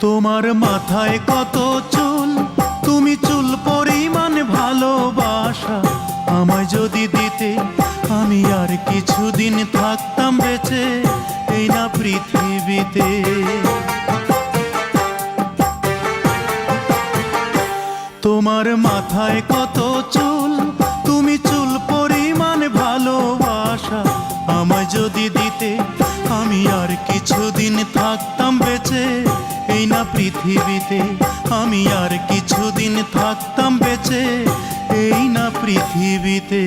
তোমার মাথায় কত চুল, তুমি চুল পরিমাণ ভালোবাসা আমায় যদি দিতে, আমি আর কিছুদিন থাকতাম বেঁচে এই না পৃথিবীতে। তোমার মাথায় কত চুল, তুমি চুল পরিমাণ ভালোবাসা আমায় যদি দিতে, আমি আর কিছুদিন থাকতাম বেঁচে এই না পৃথিবীতে। আমি আর কিছুদিন থাকতাম বেঁচে এই না পৃথিবীতে।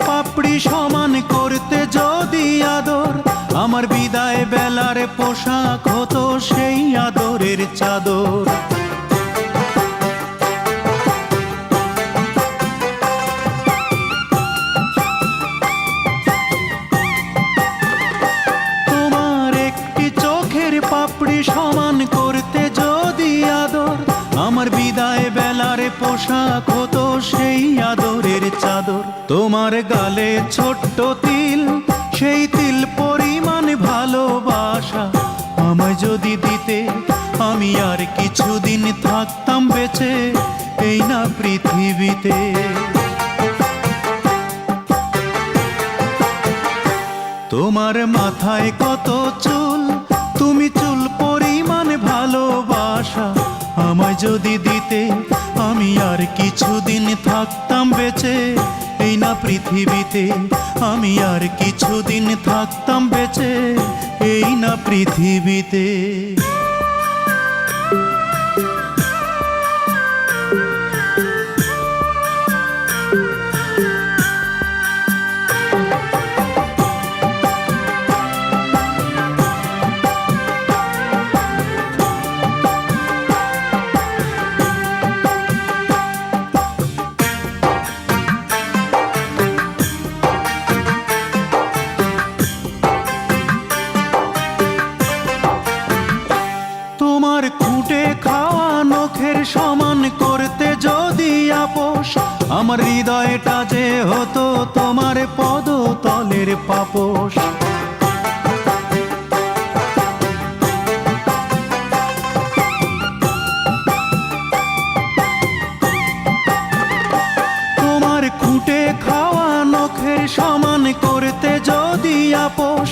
পাপড়ি সমান করতে যদি আদর, আমার বিদায় বেলার পোশাক হতো সেই আদরের চাদর। তোমার একটি চোখের পাপড়ি সমান করতে যদি আদর, আমার বিদায় বেলার পোশাক হতো সেই আদরের চাদর। তোমার গালে ছোট্ট তিল, সেই তিল পরিমাণ ভালোবাসা আমায় যদি দিতে, আমি আর কিছুদিন থাকতাম বেঁচে এই না পৃথিবীতে। তোমার মাথায় কত চুল, তুমি চুল পরিমাণ ভালোবাসা আমায় যদি দিতে, আমি আর কিছুদিন থাকতাম বেঁচে এই না পৃথিবীতে। আমি আর কিছুদিন থাকতাম বেঁচে এই না পৃথিবীতে। খুঁটে খাওয়া নখের সমান করতে যদি আপোষ, আমার হৃদয়টা যে হতো তোমার পদতলের পাপোশ। তোমার খুঁটে খাওয়া নখের সমান করতে যদি আপোষ,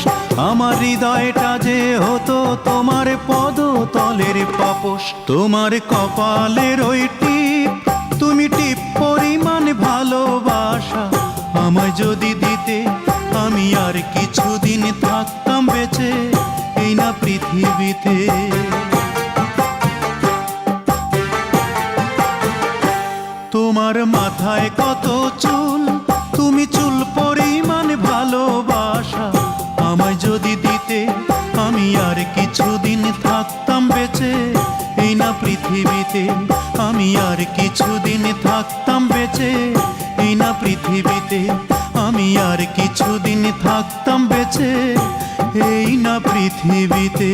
আমার হৃদয়টা যে হতো তোমার পদতলের পাপোশ। তোমার কপালের ওই টিপ, তুমি টিপ পরিমাণ ভালোবাসা আমায় যদি দিতে, আমি আর কিছুদিন থাকতাম বেঁচে এই না পৃথিবীতে। তোমার মাথায় কত চুল, তুমি চুল পরিমাণ ভালোবাসা আমায় যদি দিতে, আমি আর কিছুদিন থাকতাম বেঁচে এই না পৃথিবীতে। আমি আর কিছুদিন থাকতাম বেঁচে এই না পৃথিবীতে। আমি আর কিছুদিন থাকতাম বেঁচে এই না পৃথিবীতে।